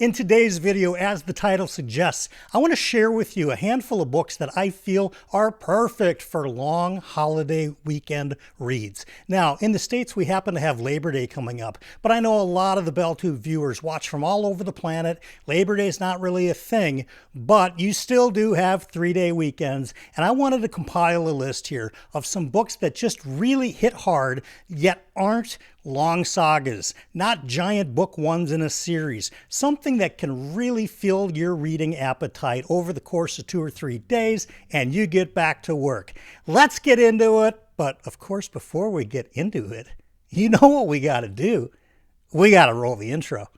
In today's video, as the title suggests, I want to share with you a handful of books that I feel are perfect for long holiday weekend reads. Now, in the States, we happen to have Labor Day coming up, but I know a lot of the BellTube viewers watch from all over the planet. Labor Day is not really a thing, but you still do have 3-day weekends, and I wanted to compile a list here of some books that just really hit hard, yet aren't long sagas, not giant book ones in a series, something that can really fill your reading appetite over the course of 2 or 3 days and you get back to work. Let's get into it, but of course before we get into it, you know what we got to do. We got to roll the intro.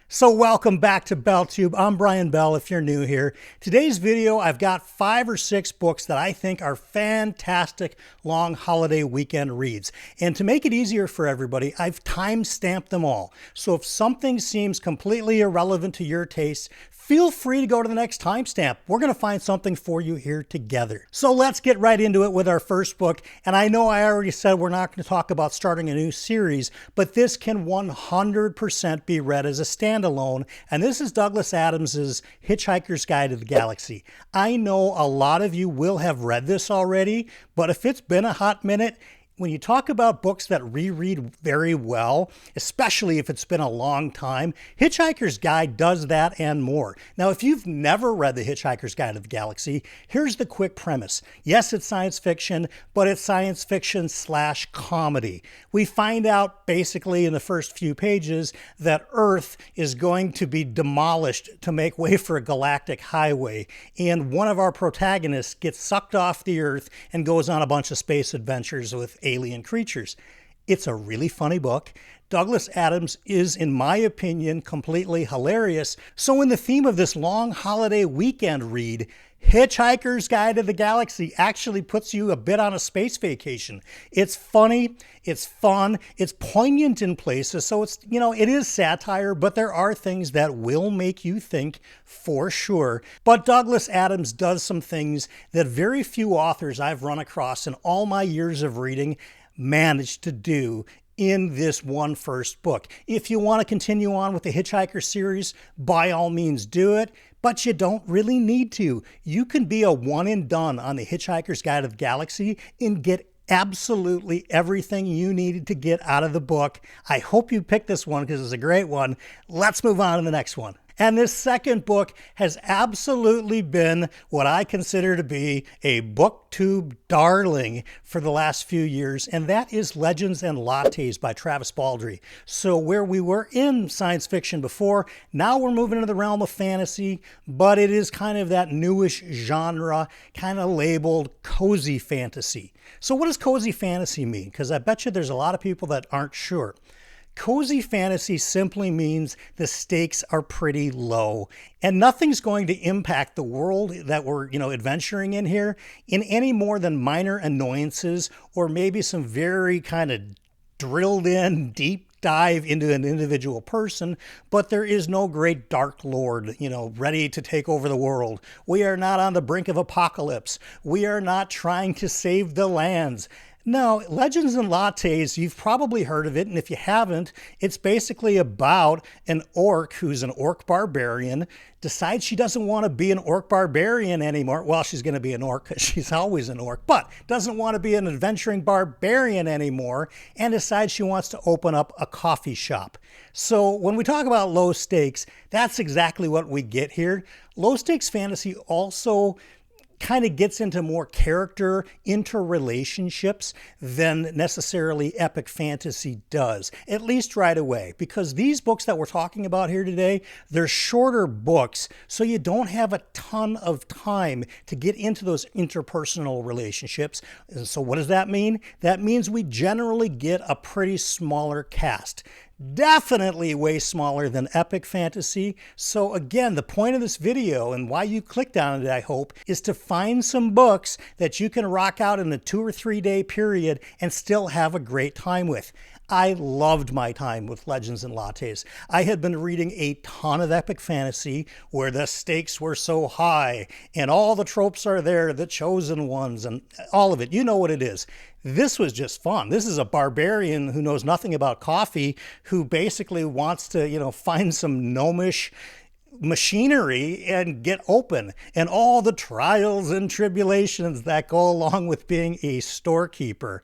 So welcome back to BellTube. I'm Brian Bell if you're new here. Today's video, I've got 5 or 6 books that I think are fantastic long holiday weekend reads. And to make it easier for everybody, I've time-stamped them all. So if something seems completely irrelevant to your taste, feel free to go to the next timestamp. We're going to find something for you here together. So let's get right into it with our first book. And I know I already said we're not going to talk about starting a new series, but this can 100% be read as a standalone. And this is Douglas Adams's Hitchhiker's Guide to the Galaxy. I know a lot of you will have read this already, but if it's been a hot minute, when you talk about books that reread very well, especially if it's been a long time, Hitchhiker's Guide does that and more. Now, if you've never read The Hitchhiker's Guide to the Galaxy, here's the quick premise. Yes, it's science fiction, but it's science fiction / comedy. We find out basically in the first few pages that Earth is going to be demolished to make way for a galactic highway, and one of our protagonists gets sucked off the Earth and goes on a bunch of space adventures with alien creatures. It's a really funny book. Douglas Adams is, in my opinion, completely hilarious. So in the theme of this long holiday weekend read, Hitchhiker's Guide to the Galaxy actually puts you a bit on a space vacation. It's funny, it's fun, it's poignant in places, so it's, it is satire, but there are things that will make you think for sure. But Douglas Adams does some things that very few authors I've run across in all my years of reading managed to do in this one first book. If you want to continue on with the Hitchhiker series, by all means do it, but you don't really need to. You can be a one and done on the Hitchhiker's Guide to the Galaxy and get absolutely everything you needed to get out of the book. I hope you picked this one because it's a great one. Let's move on to the next one. And this second book has absolutely been what I consider to be a booktube darling for the last few years, and that is Legends and Lattes by Travis Baldree. So where we were in science fiction before, now we're moving into the realm of fantasy, but it is kind of that newish genre, kind of labeled cozy fantasy. So what does cozy fantasy mean? Because I bet you there's a lot of people that aren't sure. Cozy fantasy simply means the stakes are pretty low and nothing's going to impact the world that we're, adventuring in here in any more than minor annoyances or maybe some very kind of drilled in deep dive into an individual person, but there is no great dark lord, ready to take over the world. We are not on the brink of apocalypse. We are not trying to save the lands. Now, Legends and Lattes, you've probably heard of it, and if you haven't, it's basically about an orc who's an orc barbarian, decides she doesn't want to be an orc barbarian anymore. Well, she's going to be an orc because she's always an orc, but doesn't want to be an adventuring barbarian anymore and decides she wants to open up a coffee shop. So when we talk about low stakes, that's exactly what we get here. Low stakes fantasy also kind of gets into more character interrelationships than necessarily epic fantasy does, at least right away, because these books that we're talking about here today, they're shorter books, so you don't have a ton of time to get into those interpersonal relationships. And so what does that mean? That means we generally get a pretty smaller cast. Definitely way smaller than epic fantasy. So again, the point of this video and why you clicked on it, I hope, is to find some books that you can rock out in a 2 or 3 day period and still have a great time with. I loved my time with Legends and Lattes. I had been reading a ton of epic fantasy where the stakes were so high and all the tropes are there, the chosen ones and all of it. You know what it is. This was just fun. This is a barbarian who knows nothing about coffee, who basically wants to, find some gnomish machinery and get open, and all the trials and tribulations that go along with being a storekeeper.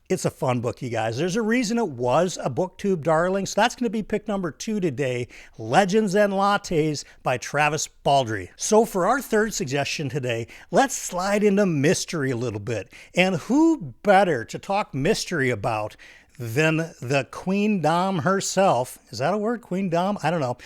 It's a fun book, you guys. There's a reason it was a BookTube darling, so that's going to be pick number 2 today, Legends and Lattes by Travis Baldree. So for our third suggestion today, let's slide into mystery a little bit. And who better to talk mystery about than the Queen Dame herself? Is that a word, Queen Dame? I don't know.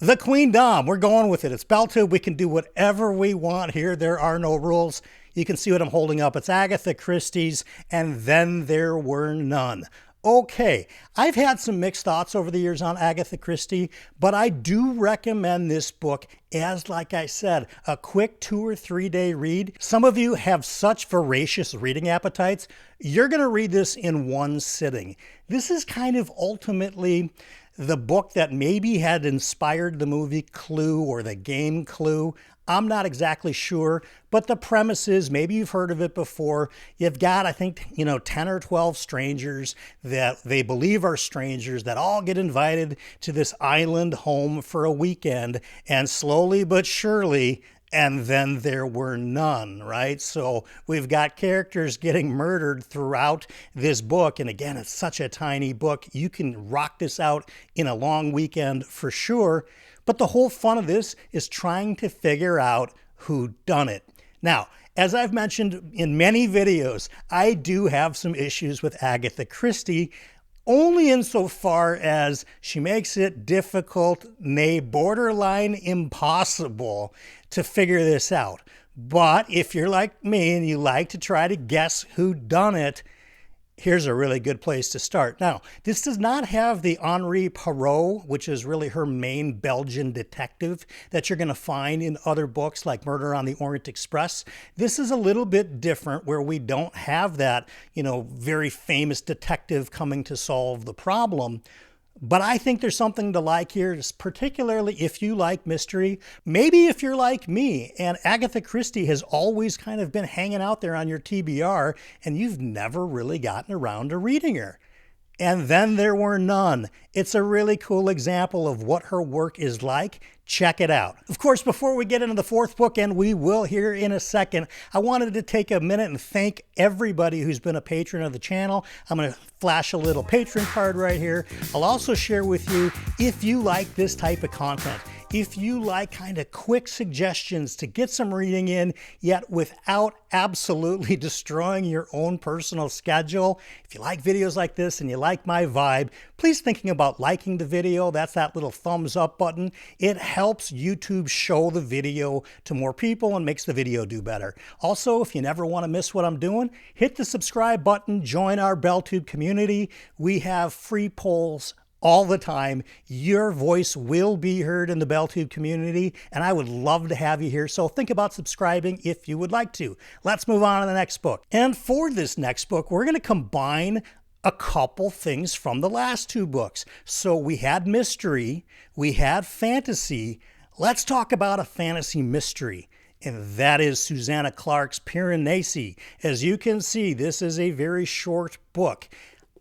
The Queen Dame, we're going with it. It's BelTube. We can do whatever we want here. There are no rules. You can see what I'm holding up. It's Agatha Christie's And Then There Were None. Okay, I've had some mixed thoughts over the years on Agatha Christie, but I do recommend this book as, like I said, a quick 2 or 3 day read. Some of you have such voracious reading appetites. You're going to read this in one sitting. This is kind of ultimately the book that maybe had inspired the movie Clue or the game Clue. I'm not exactly sure, but the premise is, maybe you've heard of it before. You've got, I think, 10 or 12 strangers that they believe are strangers that all get invited to this island home for a weekend, and slowly but surely, and then there were none, right? So we've got characters getting murdered throughout this book. And again, it's such a tiny book. You can rock this out in a long weekend for sure. But the whole fun of this is trying to figure out who done it. Now, as I've mentioned in many videos, I do have some issues with Agatha Christie, only insofar as she makes it difficult, nay, borderline impossible to figure this out. But if you're like me and you like to try to guess who done it, here's a really good place to start. Now, this does not have the Henri Poirot, which is really her main Belgian detective that you're going to find in other books like Murder on the Orient Express. This is a little bit different, where we don't have that, very famous detective coming to solve the problem. But I think there's something to like here, particularly if you like mystery. Maybe if you're like me and Agatha Christie has always kind of been hanging out there on your TBR and you've never really gotten around to reading her. And Then There Were None. It's a really cool example of what her work is like. Check it out. Of course, before we get into the fourth book, and we will here in a second, I wanted to take a minute and thank everybody who's been a patron of the channel. I'm going to flash a little patron card right here. I'll also share with you, if you like this type of content, if you like kind of quick suggestions to get some reading in, yet without absolutely destroying your own personal schedule, if you like videos like this and you like my vibe, please thinking about liking the video. That's that little thumbs up button. It helps YouTube show the video to more people and makes the video do better. Also, if you never want to miss what I'm doing, hit the subscribe button, join our BelTube community. We have free polls all the time. Your voice will be heard in the BelTube community, and I would love to have you here. So think about subscribing if you would like to. Let's move on to the next book. And for this next book, we're going to combine a couple things from the last 2 books. So we had mystery, we had fantasy. Let's talk about a fantasy mystery, and that is Susanna Clarke's Piranesi. As you can see, this is a very short book.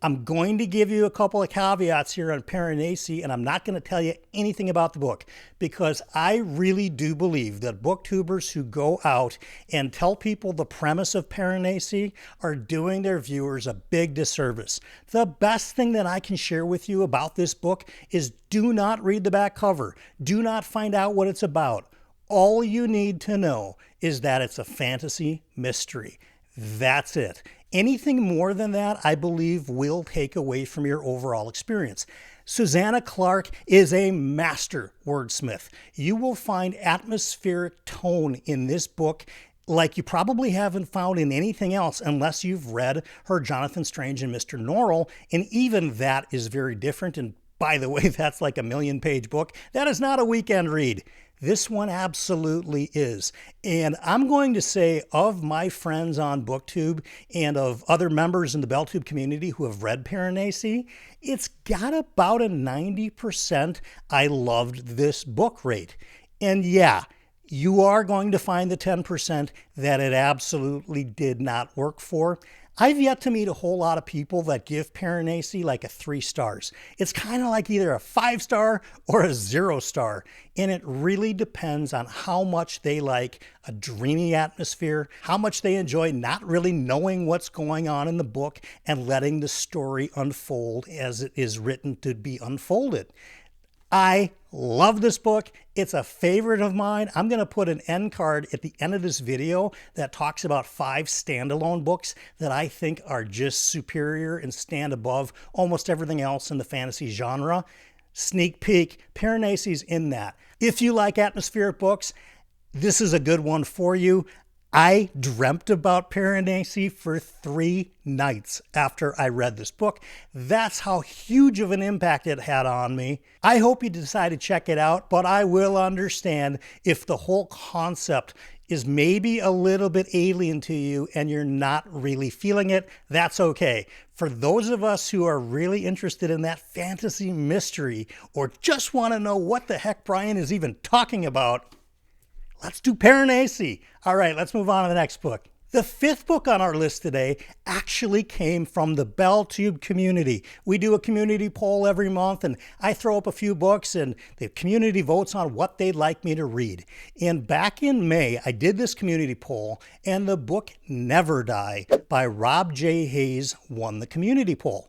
I'm going to give you a couple of caveats here on Piranesi, and I'm not going to tell you anything about the book, because I really do believe that booktubers who go out and tell people the premise of Piranesi are doing their viewers a big disservice. The best thing that I can share with you about this book is do not read the back cover. Do not find out what it's about. All you need to know is that it's a fantasy mystery. That's it. Anything more than that, I believe, will take away from your overall experience. Susanna Clarke is a master wordsmith. You will find atmospheric tone in this book like you probably haven't found in anything else unless you've read her Jonathan Strange and Mr. Norrell, and even that is very different and By the way, that's like a 1,000,000-page book. That is not a weekend read. This one absolutely is. And I'm going to say, of my friends on BookTube and of other members in the BellTube community who have read Piranesi, it's got about a 90% I loved this book rate. And yeah, you are going to find the 10% that it absolutely did not work for. I've yet to meet a whole lot of people that give Piranesi like a 3 stars. It's kind of like either a 5-star or a 0-star. And it really depends on how much they like a dreamy atmosphere, how much they enjoy not really knowing what's going on in the book and letting the story unfold as it is written to be unfolded. I love this book. It's a favorite of mine. I'm going to put an end card at the end of this video that talks about 5 standalone books that I think are just superior and stand above almost everything else in the fantasy genre. Sneak peek, Piranesi's in that. If you like atmospheric books, this is a good one for you. I dreamt about Piranesi for 3 nights after I read this book. That's how huge of an impact it had on me. I hope you decide to check it out, but I will understand if the whole concept is maybe a little bit alien to you and you're not really feeling it. That's okay. For those of us who are really interested in that fantasy mystery or just want to know what the heck Brian is even talking about, let's do Piranesi. All right, let's move on to the next book. The 5th book on our list today actually came from the BellTube community. We do a community poll every month, and I throw up a few books, and the community votes on what they'd like me to read. And back in May, I did this community poll, and the book Never Die by Rob J. Hayes won the community poll.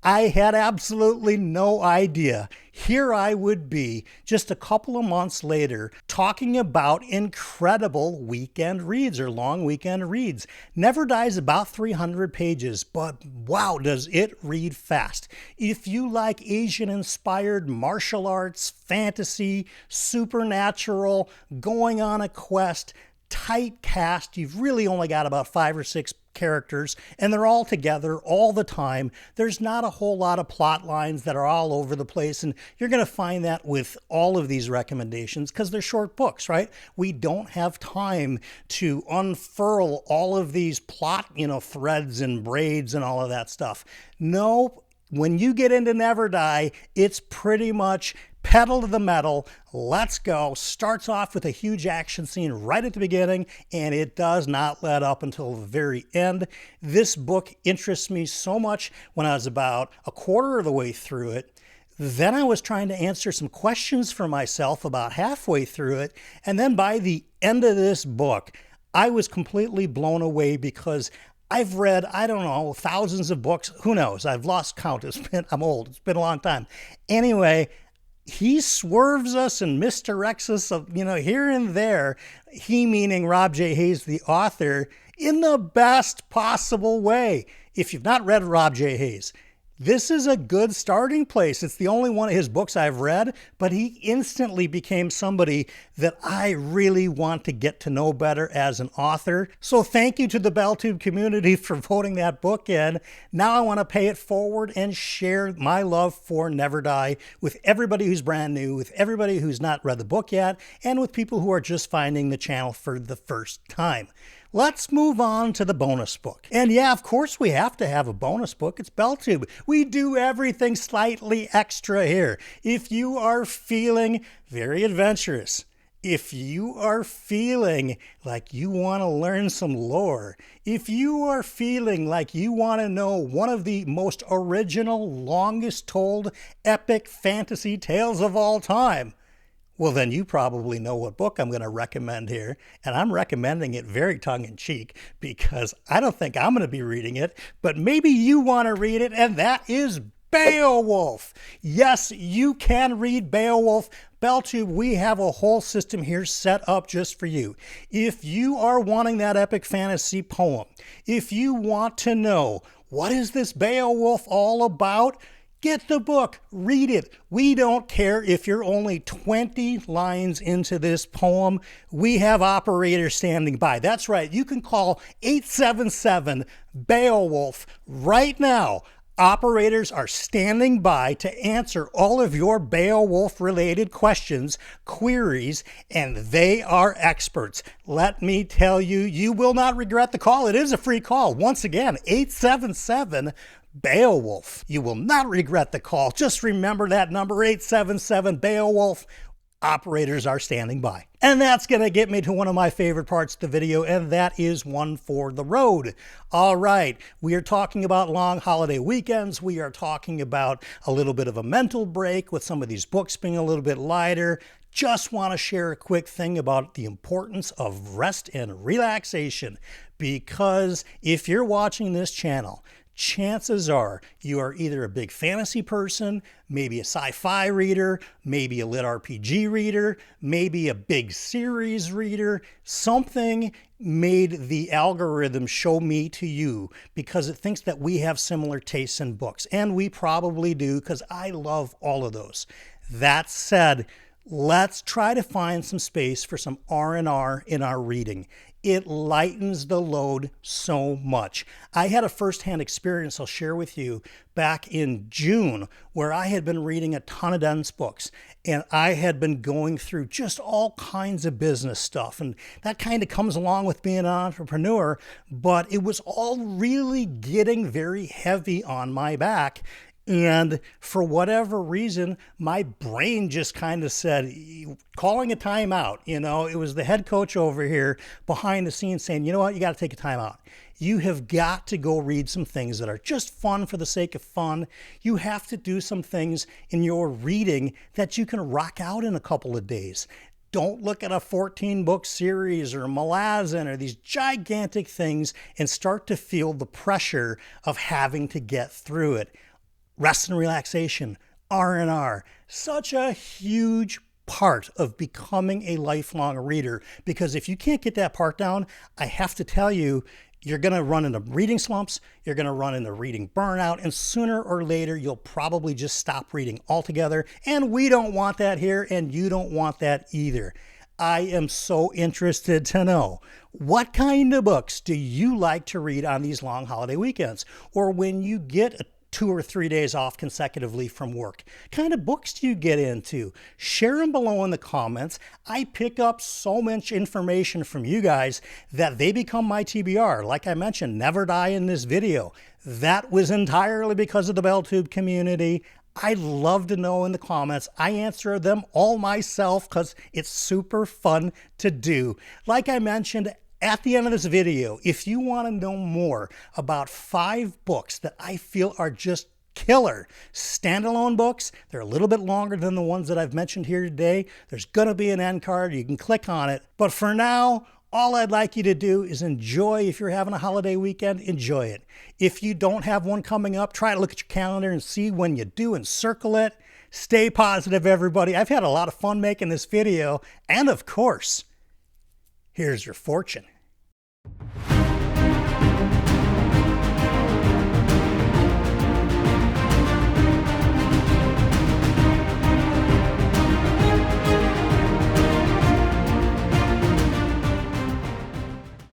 I had absolutely no idea. Here I would be just a couple of months later talking about incredible weekend reads or long weekend reads. Never Die is about 300 pages, but wow, does it read fast. If you like Asian-inspired martial arts, fantasy, supernatural, going on a quest, tight cast, you've really only got about 5 or 6 characters, and they're all together all the time. There's not a whole lot of plot lines that are all over the place, and you're going to find that with all of these recommendations because they're short books, right? We don't have time to unfurl all of these plot, threads and braids and all of that stuff. No, when you get into Never Die, it's pretty much pedal to the metal, let's go. Starts off with a huge action scene right at the beginning, and it does not let up until the very end. This book interests me so much when I was about a quarter of the way through it. Then I was trying to answer some questions for myself about halfway through it, and then by the end of this book, I was completely blown away because I've read, I don't know, thousands of books. Who knows? I've lost count. I'm old. It's been a long time. Anyway, he swerves us and misdirects us, here and there. He meaning Rob J. Hayes, the author, in the best possible way. If you've not read Rob J. Hayes, this is a good starting place. It's the only one of his books I've read, but he instantly became somebody that I really want to get to know better as an author. So thank you to the BellTube community for voting that book in. Now I want to pay it forward and share my love for Never Die with everybody who's brand new, with everybody who's not read the book yet, and with people who are just finding the channel for the first time. Let's move on to the bonus book. And yeah, of course we have to have a bonus book. It's BellTube. We do everything slightly extra here. If you are feeling very adventurous, if you are feeling like you want to learn some lore, if you are feeling like you want to know one of the most original, longest told epic fantasy tales of all time, well, then you probably know what book I'm going to recommend here, and I'm recommending it very tongue-in-cheek because I don't think I'm going to be reading it, but maybe you want to read it, and that is Beowulf. Yes, you can read Beowulf. BellTube, we have a whole system here set up just for you. If you are wanting that epic fantasy poem, if you want to know what is this Beowulf all about, get the book, read it. We don't care if you're only 20 lines into this poem. We have operators standing by. That's right. You can call 877-BEOWULF right now. Operators are standing by to answer all of your Beowulf-related questions, queries, and they are experts. Let me tell you, you will not regret the call. It is a free call. Once again, 877 Beowulf. You will not regret the call. Just remember that number, 877 Beowulf. Operators are standing by. And that's going to get me to one of my favorite parts of the video, and that is one for the road. All right, we are talking about long holiday weekends. We are talking about a little bit of a mental break with some of these books being a little bit lighter. Just want to share a quick thing about the importance of rest and relaxation, because if you're watching this channel, chances are you are either a big fantasy person, maybe a sci-fi reader, maybe a lit RPG reader, maybe a big series reader. Something made the algorithm show me to you because it thinks that we have similar tastes in books. And we probably do, because I love all of those. That said, let's try to find some space for some R&R in our reading. It lightens the load so much. I had a firsthand experience I'll share with you back in June where I had been reading a ton of dense books, and I had been going through just all kinds of business stuff, and that kind of comes along with being an entrepreneur, but it was all really getting very heavy on my back. And for whatever reason, my brain just kind of said, calling a timeout. You know, it was the head coach over here behind the scenes saying, you know what, you got to take a timeout. You have got to go read some things that are just fun for the sake of fun. You have to do some things in your reading that you can rock out in a couple of days. Don't look at a 14-book series or Malazan or these gigantic things and start to feel the pressure of having to get through it. Rest and relaxation, R&R, such a huge part of becoming a lifelong reader, because if you can't get that part down, I have to tell you, you're going to run into reading slumps, you're going to run into reading burnout, and sooner or later, you'll probably just stop reading altogether, and we don't want that here, and you don't want that either. I am so interested to know, what kind of books do you like to read on these long holiday weekends, or when you get a 2 or 3 days off consecutively from work? What kind of books do you get into? Share them below in the comments. I pick up so much information from you guys that they become my TBR. Like I mentioned, never die in this video. That was entirely because of the BellTube community. I'd love to know in the comments. I answer them all myself because it's super fun to do. Like I mentioned, at the end of this video, if you want to know more about 5 books that I feel are just killer standalone books, they're a little bit longer than the ones that I've mentioned here today. There's going to be an end card. You can click on it. But for now, all I'd like you to do is enjoy. If you're having a holiday weekend, enjoy it. If you don't have one coming up, try to look at your calendar and see when you do and circle it. Stay positive, everybody. I've had a lot of fun making this video. And of course, here's your fortune.